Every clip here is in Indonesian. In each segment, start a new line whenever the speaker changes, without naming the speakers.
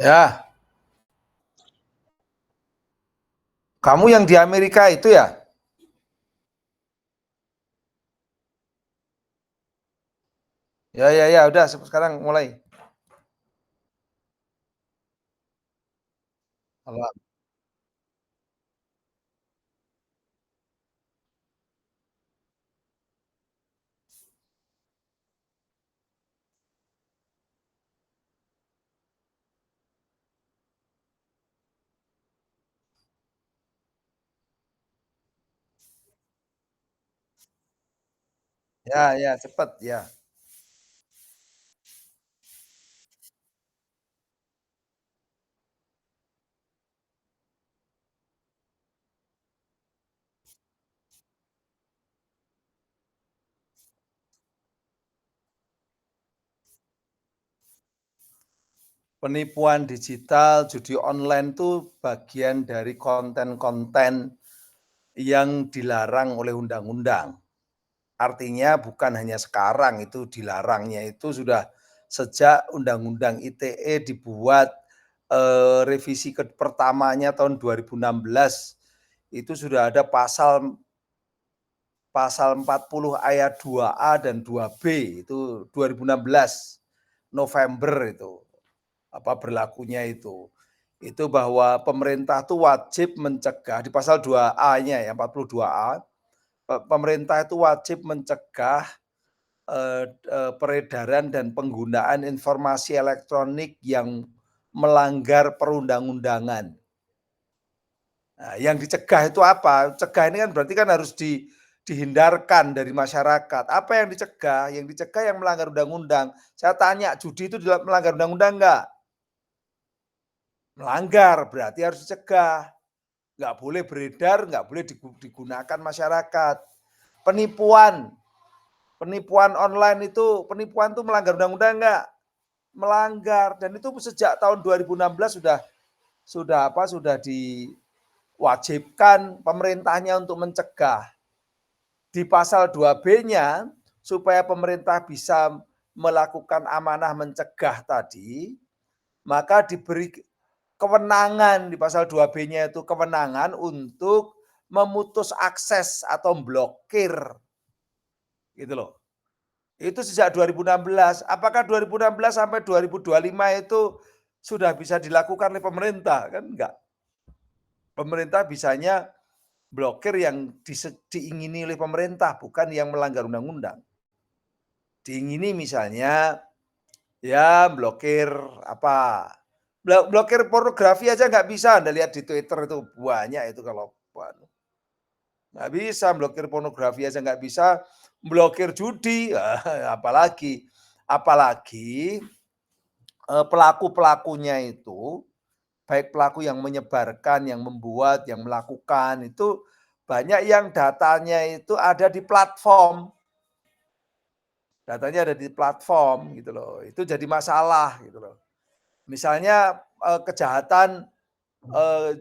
Ya, kamu yang di Amerika itu ya? Ya, udah sekarang mulai. Alam. Ya, cepat ya. Penipuan digital, judi online itu bagian dari konten-konten yang dilarang oleh undang-undang. Artinya bukan hanya sekarang itu dilarangnya itu sudah sejak Undang-Undang ITE dibuat revisi pertamanya tahun 2016 itu sudah ada pasal 40 ayat 2A dan 2B itu 2016 November itu berlakunya itu. Itu bahwa pemerintah itu wajib mencegah di pasal 2A-nya ya 42A pemerintah itu wajib mencegah peredaran dan penggunaan informasi elektronik yang melanggar perundang-undangan. Nah, yang dicegah itu apa? Cegah ini kan berarti kan harus dihindarkan dari masyarakat. Apa yang dicegah? Yang dicegah yang melanggar undang-undang. Saya tanya, judi itu melanggar undang-undang enggak? Melanggar, berarti harus dicegah. Nggak boleh beredar, nggak boleh digunakan masyarakat. Penipuan, penipuan online itu penipuan itu melanggar undang-undang enggak? Melanggar dan itu sejak tahun 2016 sudah diwajibkan pemerintahnya untuk mencegah. Di pasal 2B-nya supaya pemerintah bisa melakukan amanah mencegah tadi, maka diberi kewenangan di pasal 2B-nya itu kewenangan untuk memutus akses atau blokir. Gitu loh. Itu sejak 2016. Apakah 2016 sampai 2025 itu sudah bisa dilakukan oleh pemerintah? Kan enggak. Pemerintah bisanya blokir yang diingini oleh pemerintah, bukan yang melanggar undang-undang. Diingini misalnya ya blokir apa? Blokir pornografi aja nggak bisa. Anda lihat di Twitter itu banyak itu kalau nggak bisa blokir pornografi aja nggak bisa, blokir judi apalagi apalagi pelaku-pelakunya itu baik pelaku yang menyebarkan, yang membuat, yang melakukan itu banyak yang datanya itu ada di platform. Datanya ada di platform gitu loh. Itu jadi masalah gitu loh. Misalnya kejahatan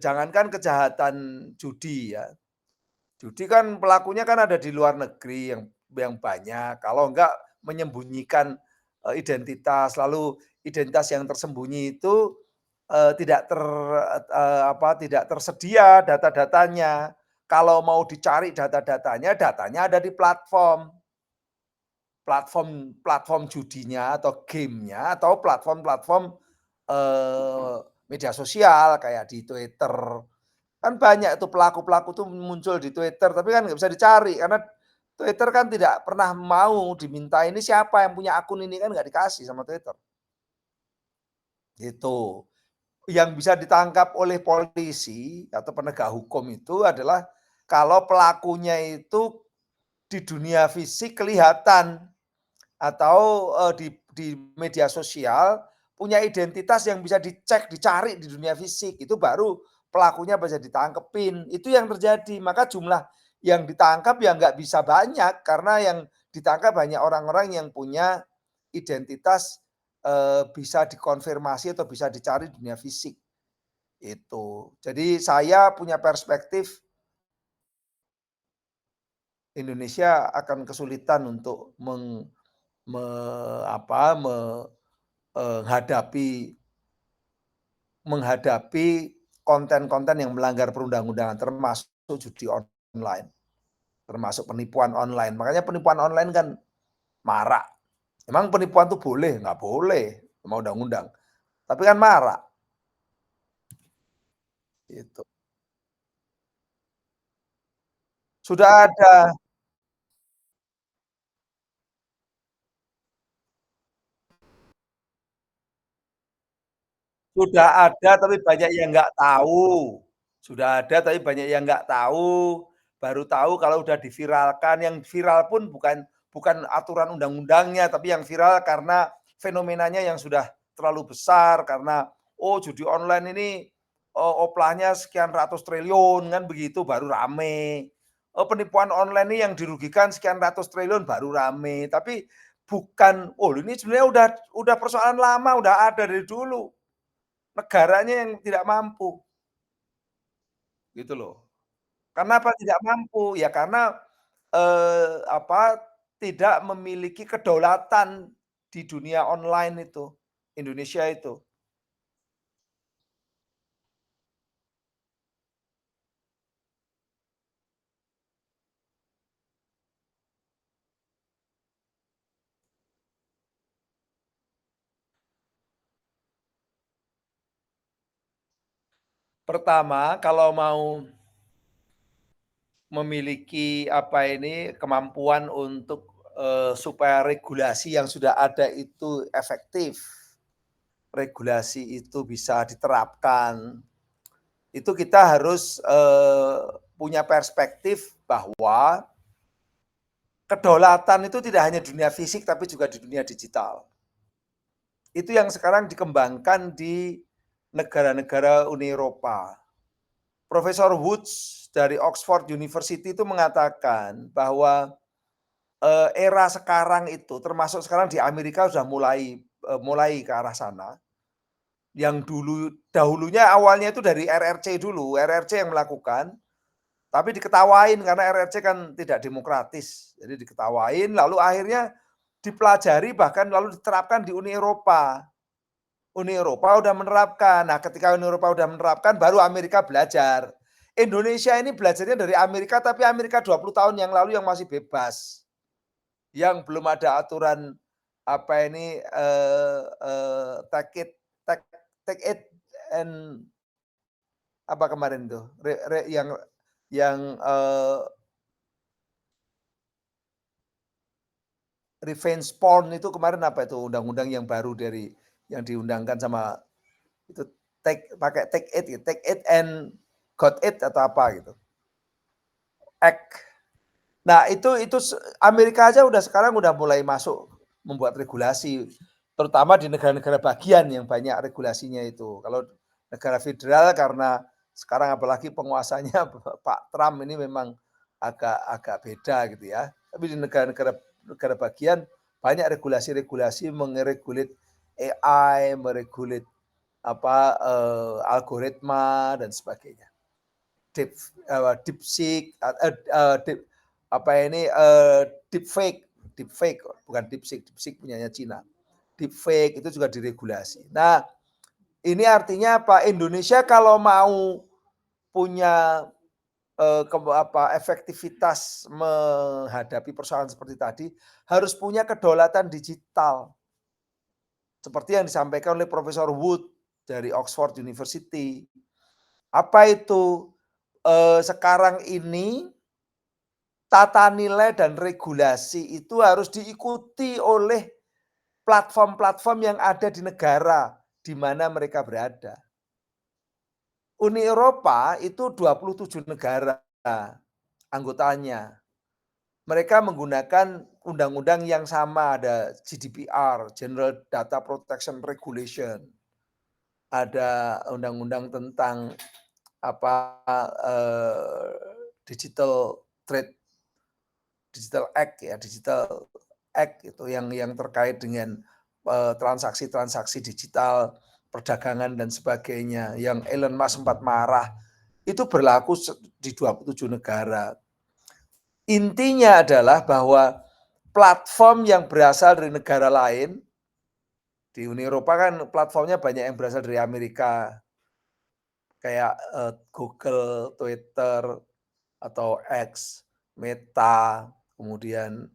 jangankan kejahatan judi ya. Judi kan pelakunya kan ada di luar negeri yang banyak. Kalau enggak menyembunyikan identitas, lalu identitas yang tersembunyi itu tidak tersedia data-datanya. Kalau mau dicari data-datanya, datanya ada di platform. Platform judinya atau gamenya atau platform-platform media sosial kayak di Twitter. Kan banyak itu pelaku-pelaku tuh muncul di Twitter, tapi kan nggak bisa dicari karena Twitter kan tidak pernah mau diminta ini siapa yang punya akun ini, kan nggak dikasih sama Twitter. Gitu. Yang bisa ditangkap oleh polisi atau penegak hukum itu adalah kalau pelakunya itu di dunia fisik kelihatan atau di media sosial punya identitas yang bisa dicek, dicari di dunia fisik, itu baru pelakunya bisa ditangkepin. Itu yang terjadi. Maka jumlah yang ditangkap ya nggak bisa banyak karena yang ditangkap banyak orang-orang yang punya identitas bisa dikonfirmasi atau bisa dicari di dunia fisik. Itu. Jadi saya punya perspektif Indonesia akan kesulitan untuk me apa, menghadapi menghadapi konten-konten yang melanggar perundang-undangan, termasuk judi online, termasuk penipuan online. Makanya penipuan online kan marak. Emang penipuan tuh boleh? Nggak boleh sama undang-undang, tapi kan marak, gitu. Sudah ada sudah ada tapi banyak yang nggak tahu. Sudah ada tapi banyak yang nggak tahu, baru tahu kalau udah diviralkan, yang viral pun bukan aturan undang-undangnya, tapi yang viral karena fenomenanya yang sudah terlalu besar, karena, oh judi online ini, oplahnya sekian ratus triliun, kan begitu, baru rame. Oh penipuan online ini yang dirugikan sekian ratus triliun, baru rame. Tapi bukan, oh ini sebenarnya udah persoalan lama, udah ada dari dulu. Negaranya yang tidak mampu, gitu loh. Kenapa tidak mampu? Ya karena, apa, tidak memiliki kedaulatan di dunia online itu, Indonesia itu. Pertama, kalau mau memiliki, apa ini, kemampuan untuk, supaya regulasi yang sudah ada itu efektif, regulasi itu bisa diterapkan, itu kita harus, punya perspektif bahwa kedaulatan itu tidak hanya dunia fisik, tapi juga di dunia digital. Itu yang sekarang dikembangkan di negara-negara Uni Eropa. Profesor Woods dari Oxford University itu mengatakan bahwa, era sekarang itu, termasuk sekarang di Amerika sudah mulai ke arah sana, yang dahulunya awalnya itu dari RRC dulu, RRC yang melakukan, tapi diketawain karena RRC kan tidak demokratis. Jadi diketawain, lalu akhirnya dipelajari bahkan lalu diterapkan di Uni Eropa. Uni Eropa udah menerapkan. Nah, ketika Uni Eropa udah menerapkan, baru Amerika belajar. Indonesia ini belajarnya dari Amerika, tapi Amerika 20 tahun yang lalu yang masih bebas. Yang belum ada aturan, apa ini, take it take take it and apa kemarin tuh, yang, revenge porn itu kemarin apa itu undang-undang yang baru dari yang diundangkan sama itu pakai take it and got it atau apa gitu, act. Nah itu Amerika aja udah sekarang udah mulai masuk membuat regulasi, terutama di negara-negara bagian yang banyak regulasinya itu. Kalau negara federal karena sekarang apalagi penguasanya Pak Trump ini memang agak agak beda gitu ya. Tapi di negara bagian banyak regulasi-regulasi AI, meregulat apa, algoritma dan sebagainya. Deep DeepSeek, deep apa ini, deepfake deepfake bukan DeepSeek, DeepSeek punyanya Cina. Deepfake itu juga diregulasi. Nah, ini artinya apa, Indonesia kalau mau punya, efektivitas menghadapi persoalan seperti tadi, harus punya kedaulatan digital. Seperti yang disampaikan oleh Profesor Wood dari Oxford University. Apa itu? Sekarang ini tata nilai dan regulasi itu harus diikuti oleh platform-platform yang ada di negara di mana mereka berada. Uni Eropa itu 27 negara anggotanya. Mereka menggunakan undang-undang yang sama, ada GDPR, General Data Protection Regulation, ada undang-undang tentang apa, digital trade Digital Act ya, Digital Act itu yang terkait dengan, transaksi-transaksi digital, perdagangan dan sebagainya, yang Elon Musk sempat marah, itu berlaku di 27 negara. Intinya adalah bahwa platform yang berasal dari negara lain, di Uni Eropa kan platformnya banyak yang berasal dari Amerika, kayak, Google, Twitter, atau X, Meta, kemudian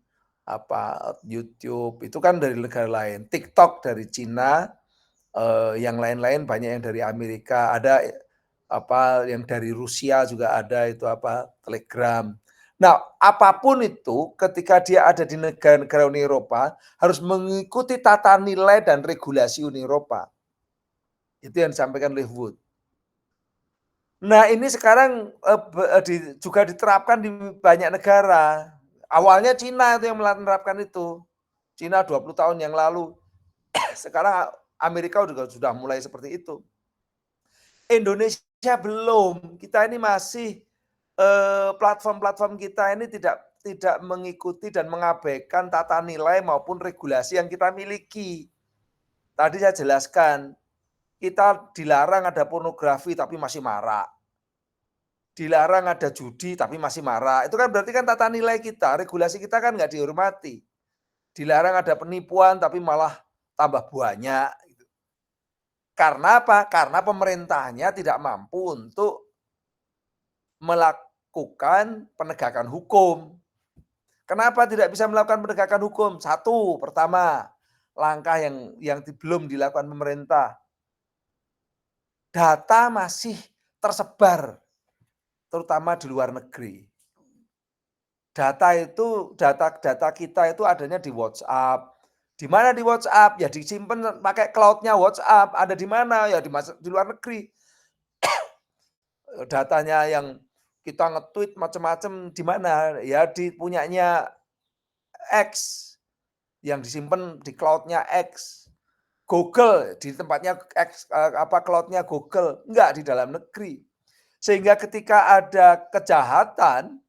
YouTube, itu kan dari negara lain. TikTok dari Cina, yang lain-lain banyak yang dari Amerika, ada yang dari Rusia juga ada itu Telegram. Nah, apapun itu ketika dia ada di negara-negara Uni Eropa harus mengikuti tata nilai dan regulasi Uni Eropa. Itu yang disampaikan oleh Wood. Nah, ini sekarang, juga diterapkan di banyak negara. Awalnya Cina itu yang menerapkan itu. Cina 20 tahun yang lalu. Sekarang Amerika juga sudah mulai seperti itu. Indonesia belum. Kita ini masih, platform-platform kita ini tidak mengikuti dan mengabaikan tata nilai maupun regulasi yang kita miliki. Tadi saya jelaskan, kita dilarang ada pornografi tapi masih marak. Dilarang ada judi tapi masih marah. Itu kan berarti kan tata nilai kita, regulasi kita kan nggak dihormati. Dilarang ada penipuan tapi malah tambah banyak. Gitu. Karena apa? Karena pemerintahnya tidak mampu untuk melakukan penegakan hukum. Kenapa tidak bisa melakukan penegakan hukum? Satu, pertama, langkah yang belum dilakukan pemerintah. Data masih tersebar, terutama di luar negeri. Data kita itu adanya di WhatsApp. Di mana di WhatsApp? Ya disimpan pakai cloud-nya WhatsApp. Ada di mana? Ya di luar negeri. Datanya yang kita nge-tweet macam-macam di mana? Ya di punyanya X, yang disimpan di cloud-nya X. Google di tempatnya X, cloud-nya Google, enggak di dalam negeri. Sehingga ketika ada kejahatan,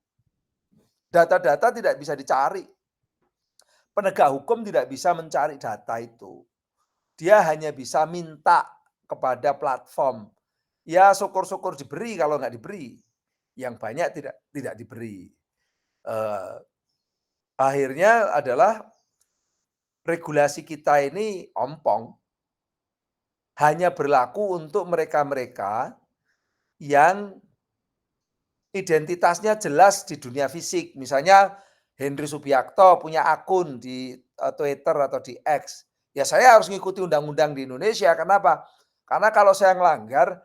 data-data tidak bisa dicari. Penegak hukum tidak bisa mencari data itu. Dia hanya bisa minta kepada platform. Ya syukur-syukur diberi, kalau nggak diberi. Yang banyak tidak diberi. Akhirnya adalah regulasi kita ini ompong. Hanya berlaku untuk mereka-mereka yang identitasnya jelas di dunia fisik. Misalnya Henry Subiakto punya akun di Twitter atau di X. Ya saya harus ngikuti undang-undang di Indonesia. Kenapa? Karena kalau saya ngelanggar,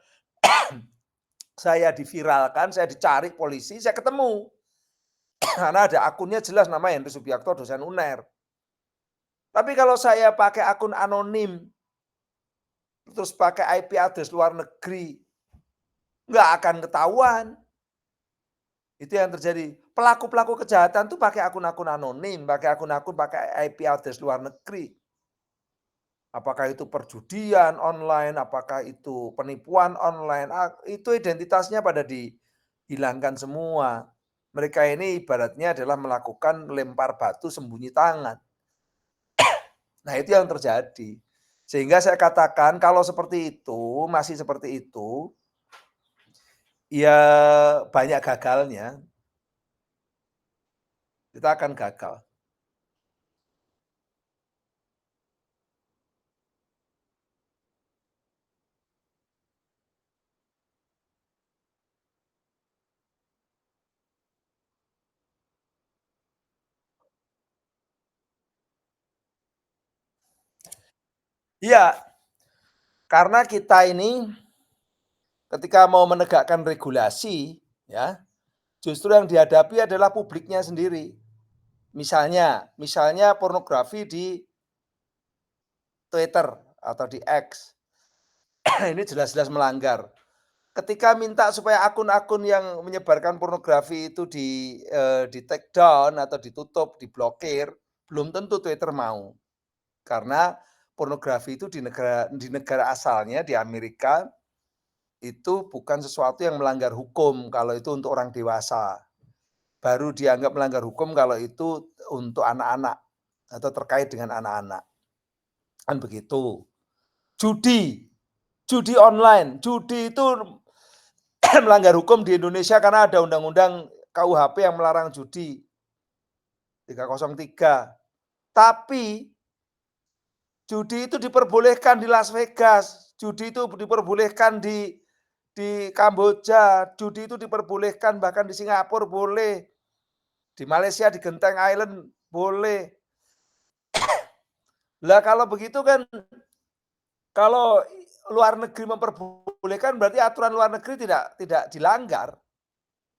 saya diviralkan, saya dicari polisi, saya ketemu. Karena ada akunnya jelas nama Henry Subiakto, dosen UNER. Tapi kalau saya pakai akun anonim, terus pakai IP address luar negeri, nggak akan ketahuan. Itu yang terjadi. Pelaku-pelaku kejahatan tuh pakai akun-akun anonim, pakai akun-akun pakai IP address luar negeri. Apakah itu perjudian online, apakah itu penipuan online, itu identitasnya pada dihilangkan semua. Mereka ini ibaratnya adalah melakukan lempar batu sembunyi tangan. Nah, itu yang terjadi. Sehingga saya katakan kalau seperti itu, masih seperti itu, ya banyak gagalnya. Kita akan gagal. Iya, karena kita ini ketika mau menegakkan regulasi, ya, justru yang dihadapi adalah publiknya sendiri. Misalnya pornografi di Twitter atau di X. Ini jelas-jelas melanggar. Ketika minta supaya akun-akun yang menyebarkan pornografi itu di take down atau ditutup, diblokir, belum tentu Twitter mau. Karena pornografi itu di negara asalnya di Amerika itu bukan sesuatu yang melanggar hukum kalau itu untuk orang dewasa. Baru dianggap melanggar hukum kalau itu untuk anak-anak atau terkait dengan anak-anak. Kan begitu. Judi, judi online, judi itu melanggar hukum di Indonesia karena ada undang-undang KUHP yang melarang judi. 303. Tapi judi itu diperbolehkan di Las Vegas, judi itu diperbolehkan di Kamboja, judi itu diperbolehkan bahkan di Singapura boleh, di Malaysia di Genteng Island boleh. Lah kalau begitu kan, kalau luar negeri memperbolehkan berarti aturan luar negeri tidak dilanggar,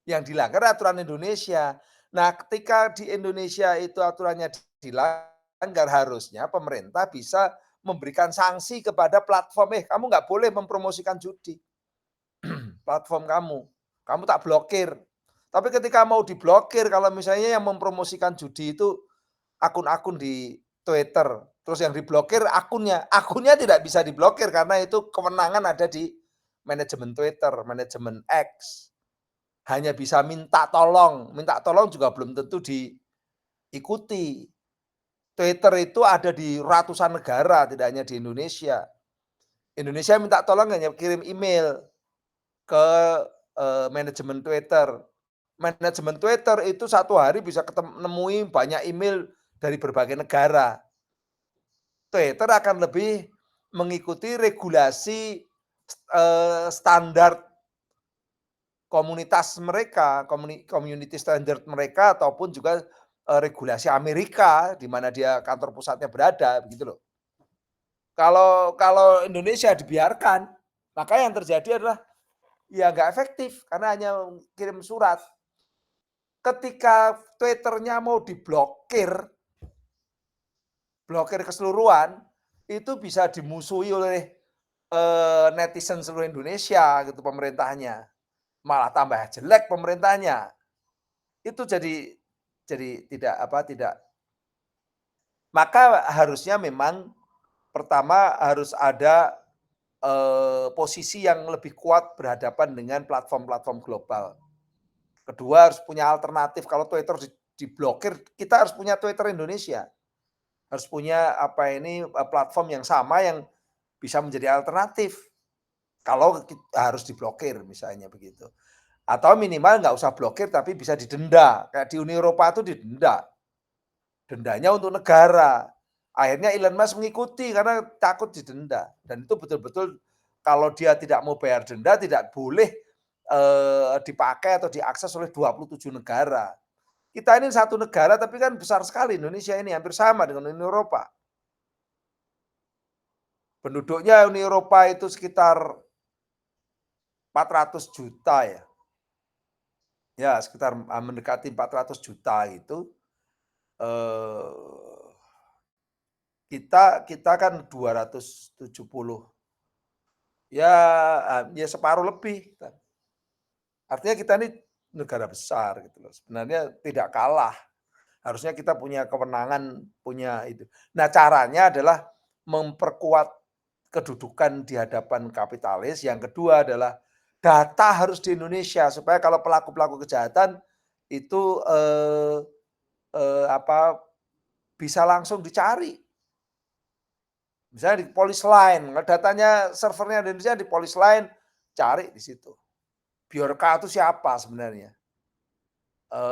yang dilanggar aturan Indonesia. Nah, ketika di Indonesia itu aturannya dilanggar, harusnya pemerintah bisa memberikan sanksi kepada platform, kamu nggak boleh mempromosikan judi, platform kamu. Kamu tak blokir. Tapi ketika mau diblokir, kalau misalnya yang mempromosikan judi itu akun-akun di Twitter, terus yang diblokir akunnya, akunnya tidak bisa diblokir karena itu kewenangan ada di manajemen Twitter, manajemen X. Hanya bisa minta tolong juga belum tentu diikuti. Twitter itu ada di ratusan negara, tidak hanya di Indonesia. Indonesia minta tolong hanya kirim email ke manajemen Twitter. Manajemen Twitter itu satu hari bisa nemui banyak email dari berbagai negara. Twitter akan lebih mengikuti regulasi standar komunitas mereka, community standard mereka ataupun juga regulasi Amerika di mana dia kantor pusatnya berada, begitu loh. Kalau kalau Indonesia dibiarkan, maka yang terjadi adalah ya nggak efektif karena hanya kirim surat. Ketika Twitternya mau diblokir, blokir keseluruhan, itu bisa dimusuhi oleh netizen seluruh Indonesia gitu pemerintahnya. Malah tambah jelek pemerintahnya. Itu jadi tidak apa, tidak, maka harusnya memang pertama harus ada posisi yang lebih kuat berhadapan dengan platform-platform global. Kedua harus punya alternatif, kalau Twitter diblokir, kita harus punya Twitter Indonesia. Harus punya apa ini, platform yang sama yang bisa menjadi alternatif. Kalau harus diblokir misalnya begitu. Atau minimal nggak usah blokir tapi bisa didenda, kayak di Uni Eropa itu didenda. Dendanya untuk negara. Akhirnya Elon Musk mengikuti karena takut didenda. Dan itu betul-betul kalau dia tidak mau bayar denda tidak boleh dipakai atau diakses oleh 27 negara. Kita ini satu negara tapi kan besar sekali Indonesia ini, hampir sama dengan Uni Eropa. Penduduknya Uni Eropa itu sekitar 400 juta ya. Ya, sekitar mendekati 400 juta itu. Eh, kita kan 270, ya, ya separuh lebih. Artinya kita ini negara besar gitu loh. Sebenarnya tidak kalah. Harusnya kita punya kewenangan, punya itu. Nah, caranya adalah memperkuat kedudukan di hadapan kapitalis. Yang kedua adalah data harus di Indonesia supaya kalau pelaku-pelaku kejahatan itu apa, bisa langsung dicari. Misalnya di Polis Line, datanya servernya di Indonesia di Polis Line, cari di situ. Biorka itu siapa sebenarnya?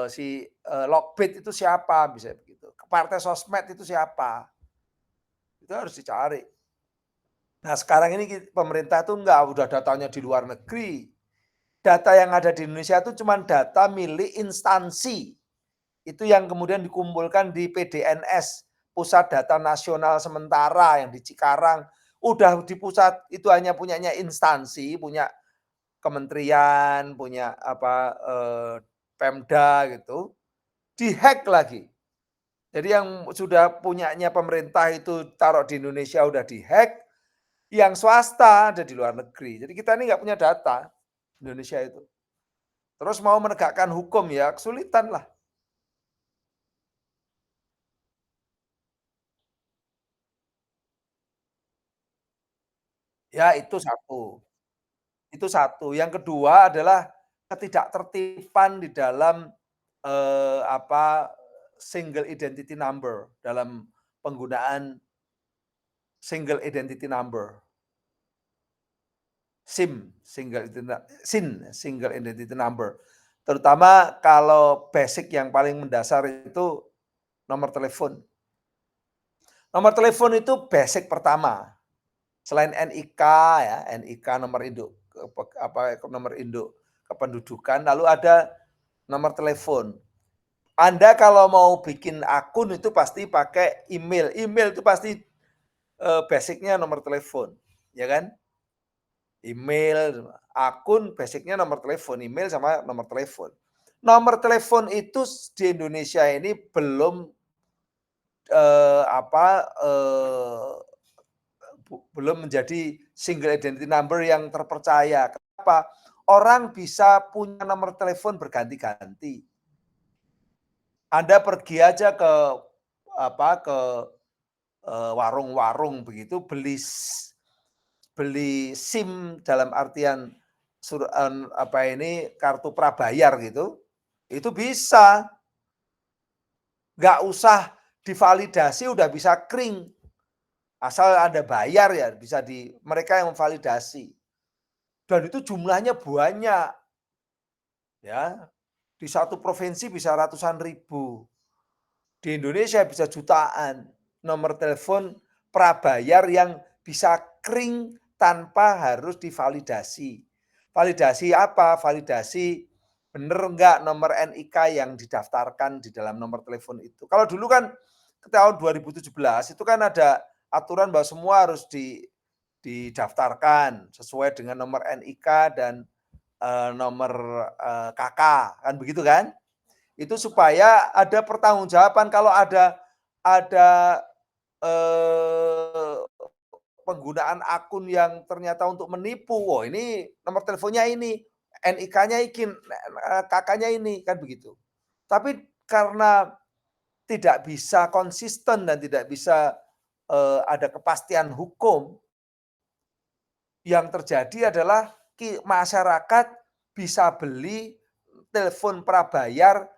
Si Lockbit itu siapa? Bisa begitu. Partai sosmed itu siapa? Itu harus dicari. Nah, sekarang ini pemerintah tuh enggak, udah datanya di luar negeri. Data yang ada di Indonesia itu cuma data milik instansi. Itu yang kemudian dikumpulkan di PDNS, Pusat Data Nasional Sementara yang di Cikarang. Udah di pusat itu hanya punyanya instansi, punya kementerian, punya apa, Pemda gitu, dihack lagi. Jadi yang sudah punyanya pemerintah itu taruh di Indonesia udah dihack, yang swasta ada di luar negeri. Jadi kita ini nggak punya data Indonesia itu. Terus mau menegakkan hukum ya kesulitan lah. Ya itu satu. Itu satu. Yang kedua adalah ketidaktertiban di dalam apa, single identity number, dalam penggunaan single identity number. Single identity number. Terutama kalau basic yang paling mendasar itu nomor telepon. Nomor telepon itu basic pertama. Selain NIK ya, NIK nomor induk nomor induk kependudukan, lalu ada nomor telepon. Anda kalau mau bikin akun itu pasti pakai email. Email itu pasti basicnya nomor telepon, ya kan? Email, akun basicnya nomor telepon, email sama nomor telepon. Nomor telepon itu di Indonesia ini belum apa belum menjadi single identity number yang terpercaya. Kenapa? Orang bisa punya nomor telepon berganti-ganti. Anda pergi aja ke ke warung-warung begitu beli SIM dalam artian kartu prabayar gitu, itu bisa. Nggak usah divalidasi udah bisa kering. Asal Anda bayar ya bisa mereka yang memvalidasi. Dan itu jumlahnya banyak. Ya, di satu provinsi bisa ratusan ribu. Di Indonesia bisa jutaan nomor telepon prabayar yang bisa kering tanpa harus divalidasi. Validasi apa? Validasi benar enggak nomor NIK yang didaftarkan di dalam nomor telepon itu. Kalau dulu kan ke tahun 2017 itu kan ada aturan bahwa semua harus didaftarkan sesuai dengan nomor NIK dan nomor KK kan begitu kan? Itu supaya ada pertanggungjawaban kalau ada eh, penggunaan akun yang ternyata untuk menipu. Oh, ini nomor teleponnya ini, NIK-nya ini, KK-nya ini kan begitu. Tapi karena tidak bisa konsisten dan tidak bisa ada kepastian hukum, yang terjadi adalah masyarakat bisa beli telepon prabayar,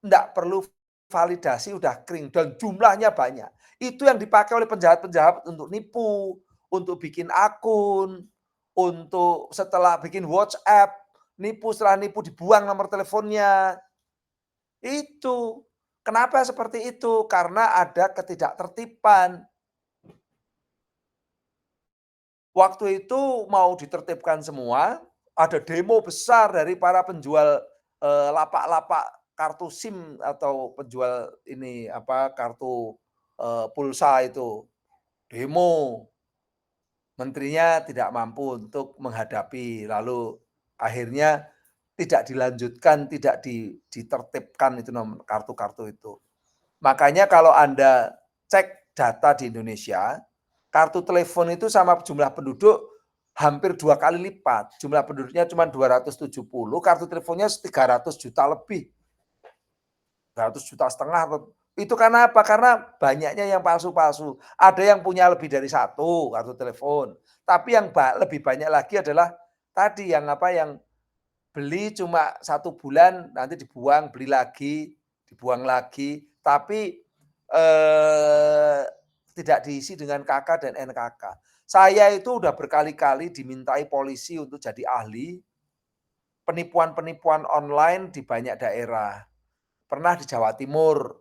enggak perlu validasi udah kering dan jumlahnya banyak. Itu yang dipakai oleh penjahat-penjahat untuk nipu, untuk bikin akun, untuk setelah bikin WhatsApp, nipu setelah nipu dibuang nomor teleponnya. Itu. Kenapa seperti itu? Karena ada ketidaktertiban. Waktu itu mau ditertibkan semua, ada demo besar dari para penjual lapak-lapak kartu SIM atau penjual ini kartu pulsa itu. Demo, menterinya tidak mampu untuk menghadapi, lalu akhirnya tidak dilanjutkan, tidak ditertibkan itu nomor kartu-kartu itu. Makanya kalau Anda cek data di Indonesia, kartu telepon itu sama jumlah penduduk hampir 2 kali lipat. Jumlah penduduknya cuma 270, kartu teleponnya 300 juta lebih. 300 juta setengah. Itu karena apa? Karena banyaknya yang palsu-palsu. Ada yang punya lebih dari satu kartu telepon. Tapi yang lebih banyak lagi adalah tadi yang beli cuma 1 bulan, nanti dibuang, beli lagi, dibuang lagi, tapi tidak diisi dengan KK dan NKK. Saya itu udah berkali-kali dimintai polisi untuk jadi ahli penipuan-penipuan online di banyak daerah. Pernah di Jawa Timur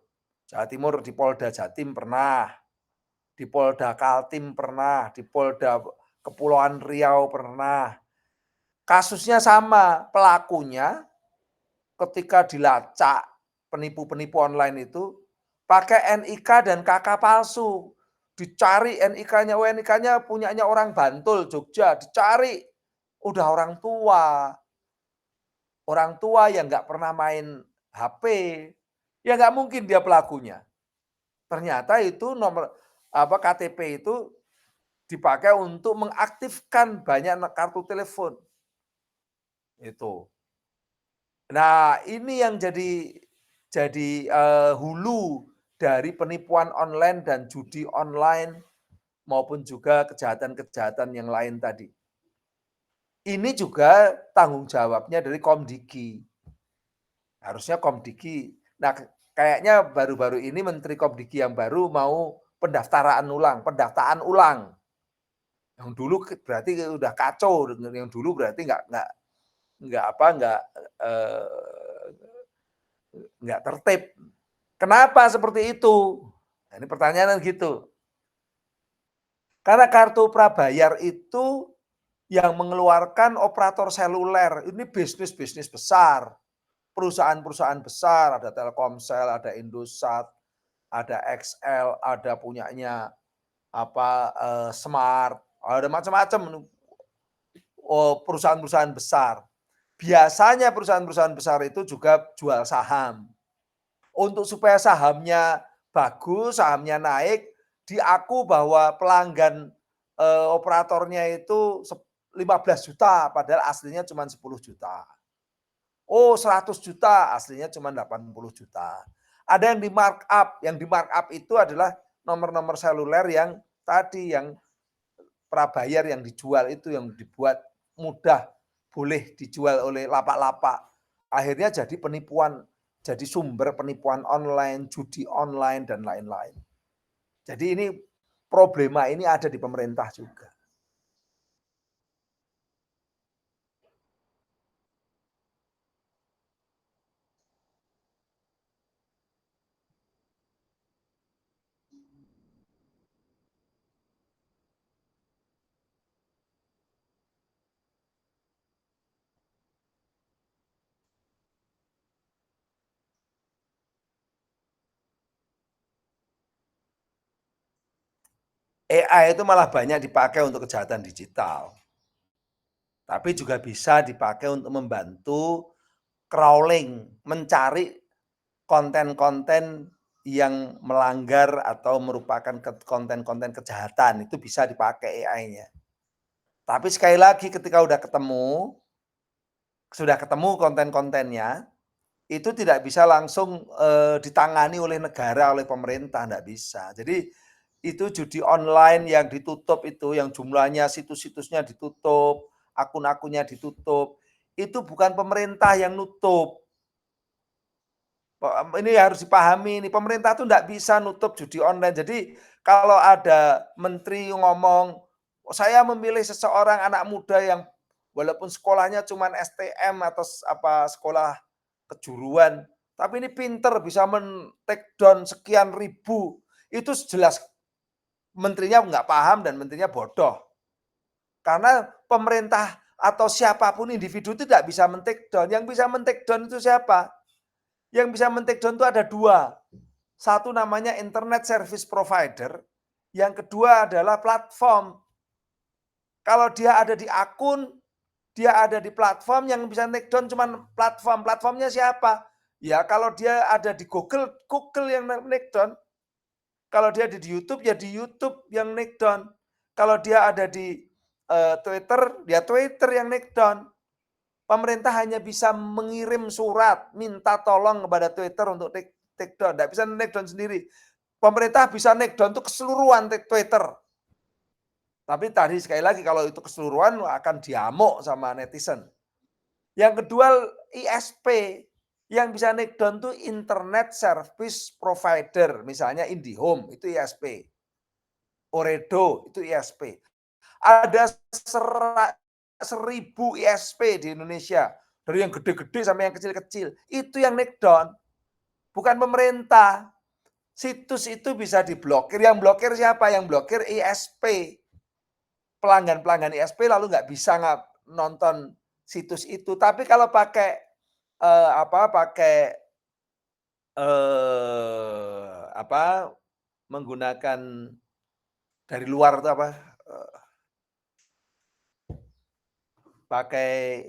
di Polda Jatim pernah, di Polda Kaltim pernah, di Polda Kepulauan Riau pernah. Kasusnya sama, pelakunya ketika dilacak penipu-penipu online itu pakai NIK dan KK palsu. Dicari NIK-nya, NIK-nya punyanya orang Bantul, Jogja, dicari. Udah orang tua. Orang tua yang nggak pernah main HP. Ya nggak mungkin dia pelakunya. Ternyata itu nomor KTP itu dipakai untuk mengaktifkan banyak kartu telepon. Itu. Nah, ini yang jadi hulu dari penipuan online dan judi online maupun juga kejahatan-kejahatan yang lain tadi. Ini juga tanggung jawabnya dari Komdiki. Harusnya Komdiki. Nah, kayaknya baru-baru ini Menteri Komdiki yang baru mau pendaftaran ulang. Yang dulu berarti udah kacau, yang dulu berarti nggak eee, nggak tertib. Kenapa seperti itu? Nah, ini pertanyaan gitu. Karena kartu prabayar itu yang mengeluarkan operator seluler, ini bisnis-bisnis besar, perusahaan-perusahaan besar, ada Telkomsel, ada Indosat, ada XL, ada punyanya apa, Smart, ada macam-macam, perusahaan-perusahaan besar. Biasanya perusahaan-perusahaan besar itu juga jual saham. Untuk supaya sahamnya bagus, sahamnya naik, diaku bahwa pelanggan, operatornya itu 15 juta, padahal aslinya cuma 10 juta. Oh, 100 juta, aslinya cuma 80 juta. Ada yang di markup itu adalah nomor-nomor seluler yang tadi, yang prabayar yang dijual itu, yang dibuat mudah boleh dijual oleh lapak-lapak. Akhirnya jadi penipuan, jadi sumber penipuan online, judi online, dan lain-lain. Jadi ini problema ini ada di pemerintah juga. AI itu malah banyak dipakai untuk kejahatan digital, tapi juga bisa dipakai untuk membantu crawling, mencari konten-konten yang melanggar atau merupakan konten-konten kejahatan, itu bisa dipakai AI-nya. Tapi sekali lagi ketika sudah ketemu konten-kontennya, itu tidak bisa langsung, ditangani oleh negara, oleh pemerintah, nggak bisa. Jadi itu judi online yang ditutup itu, yang jumlahnya situs-situsnya ditutup, akun-akunnya ditutup, itu bukan pemerintah yang nutup. Ini harus dipahami ini, pemerintah tuh nggak bisa nutup judi online. Jadi kalau ada menteri ngomong, "Saya memilih seseorang anak muda yang walaupun sekolahnya cuman STM atau apa, sekolah kejuruan, tapi ini pinter bisa men-take down sekian ribu." Itu jelas menterinya nggak paham dan menterinya bodoh. Karena pemerintah atau siapapun individu itu tidak bisa men-take down, yang bisa men-take down itu siapa? Yang bisa men-take down itu ada dua. Satu namanya internet service provider, yang kedua adalah platform. Kalau dia ada di akun, dia ada di platform, yang bisa take down cuma platform. Platformnya siapa? Ya kalau dia ada di Google, Google yang take down. Kalau dia ada di YouTube, ya di YouTube yang take down. Kalau dia ada di Twitter, dia Twitter yang take down. Pemerintah hanya bisa mengirim surat, minta tolong kepada Twitter untuk take down, nggak bisa take down sendiri. Pemerintah bisa take down itu keseluruhan Twitter. Tapi tadi sekali lagi kalau itu keseluruhan akan diamuk sama netizen. Yang kedua ISP, yang bisa take down tuh internet service provider, misalnya IndiHome itu ISP, Oredo itu ISP. Ada 1.000 ISP di Indonesia, dari yang gede-gede sampai yang kecil-kecil. Itu yang take down, bukan pemerintah. Situs itu bisa diblokir. Yang blokir siapa? Yang blokir ISP. Pelanggan-pelanggan ISP lalu nggak bisa nonton situs itu. Tapi kalau pakai pakai apa, menggunakan dari luar itu apa, pakai